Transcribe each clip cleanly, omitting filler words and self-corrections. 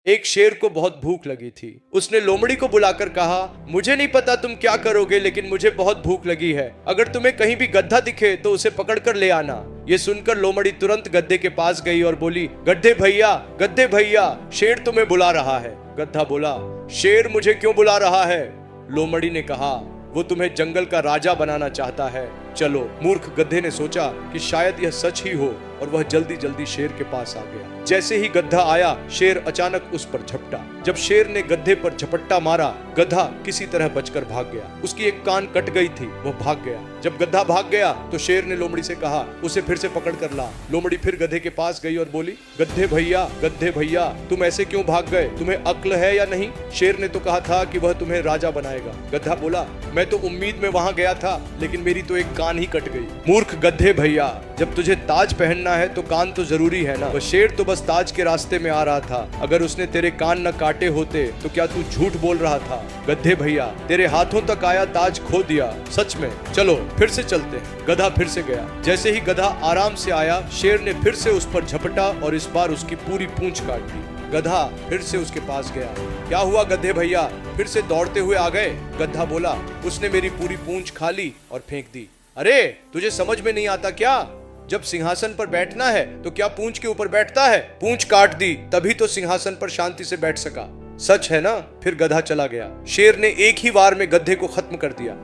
एक शेर को बहुत भूख लगी थी। उसने लोमड़ी को बुलाकर कहा, मुझे नहीं पता तुम क्या करोगे, लेकिन मुझे बहुत भूख लगी है। अगर तुम्हें कहीं भी गधा दिखे तो उसे पकड़ कर ले आना। ये सुनकर लोमड़ी तुरंत गधे के पास गई और बोली, गधे भैया, शेर तुम्हें बुला रहा है। गधा बोला, शेर मुझे क्यों बुला रहा है? लोमड़ी ने कहा, वो तुम्हें जंगल का राजा बनाना चाहता है। चलो। मूर्ख गधे ने सोचा कि शायद यह सच ही हो और वह जल्दी जल्दी शेर के पास आ गया। जैसे ही गधा आया, शेर अचानक उस पर झपटा। जब शेर ने गधे पर झपट्टा मारा, गधा किसी तरह बचकर भाग गया। उसकी एक कान कट गई थी, वह भाग गया। जब गधा भाग गया तो शेर ने लोमड़ी से कहा, उसे फिर से पकड़ कर ला। लोमड़ी फिर गधे के पास गई और बोली, गधे भैया, तुम ऐसे क्यों भाग गए? तुम्हें अक्ल है या नहीं? शेर ने तो कहा था कि वह तुम्हें राजा बनाएगा। गधा बोला, मैं तो उम्मीद में वहां गया था, लेकिन मेरी तो एक कान ही कट गई। मूर्ख गधे भैया, जब तुझे ताज पहनना है तो कान तो जरूरी है ना। वह शेर तो बस ताज के रास्ते में आ रहा था। अगर उसने तेरे कान न काटे होते तो क्या तू झूठ बोल रहा था? गधे भैया, तेरे हाथों तक आया ताज खो दिया, सच में। चलो फिर से चलते हैं। गधा फिर से गया। जैसे ही गधा आराम से आया, शेर ने फिर से उस पर झपटा और इस बार उसकी पूरी पूंछ काट दी। गधा फिर से उसके पास गया। क्या हुआ गधे भैया, फिर से दौड़ते हुए आ गए? गधा बोला, उसने मेरी पूरी पूंछ खा ली और फेंक दी। अरे, तुझे समझ में नहीं आता क्या? जब सिंहासन पर बैठना है तो क्या पूंछ के ऊपर बैठता है? पूंछ काट दी तभी तो सिंहासन पर शांति से बैठ सका। सच है ना? फिर गधा चला गया। शेर ने एक ही वार में गधे को खत्म कर दिया।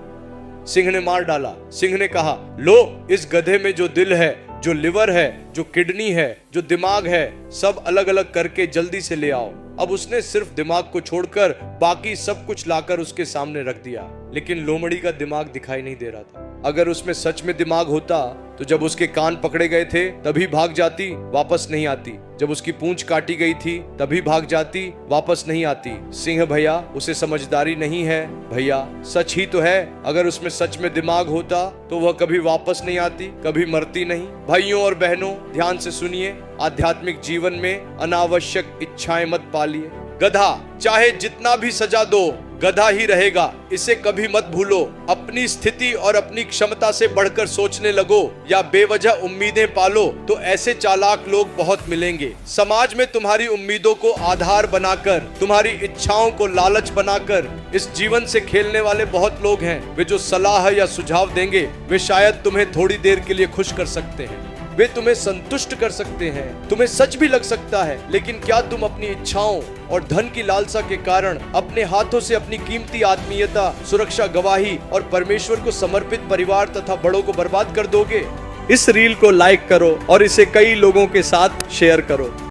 सिंह ने मार डाला। सिंह ने कहा, लो, इस गधे में जो दिल है, जो लिवर है, जो किडनी है, जो दिमाग है, सब अलग अलग करके जल्दी से ले आओ। अब उसने सिर्फ दिमाग को छोड़कर बाकी सब कुछ लाकर उसके सामने रख दिया। लेकिन लोमड़ी का दिमाग दिखाई नहीं दे रहा था। अगर उसमें सच में दिमाग होता तो जब उसके कान पकड़े गए थे तभी भाग जाती, वापस नहीं आती। जब उसकी पूंछ काटी गई थी तभी भाग जाती, वापस नहीं आती। सिंह भैया, उसे समझदारी नहीं है भैया, सच ही तो है। अगर उसमें सच में दिमाग होता तो वह कभी वापस नहीं आती, कभी मरती नहीं। भाइयों और बहनों, ध्यान से सुनिए, आध्यात्मिक जीवन में अनावश्यक इच्छाएं मत पालिए। गधा चाहे जितना भी सजा दो, गधा ही रहेगा, इसे कभी मत भूलो। अपनी स्थिति और अपनी क्षमता से बढ़कर सोचने लगो या बेवजह उम्मीदें पालो तो ऐसे चालाक लोग बहुत मिलेंगे। समाज में तुम्हारी उम्मीदों को आधार बनाकर, तुम्हारी इच्छाओं को लालच बनाकर इस जीवन से खेलने वाले बहुत लोग हैं। वे जो सलाह या सुझाव देंगे, वे शायद तुम्हें थोड़ी देर के लिए खुश कर सकते हैं, वे तुम्हें संतुष्ट कर सकते हैं, तुम्हें सच भी लग सकता है। लेकिन क्या तुम अपनी इच्छाओं और धन की लालसा के कारण अपने हाथों से अपनी कीमती आत्मीयता, सुरक्षा, गवाही और परमेश्वर को समर्पित परिवार तथा बड़ों को बर्बाद कर दोगे? इस रील को लाइक करो और इसे कई लोगों के साथ शेयर करो।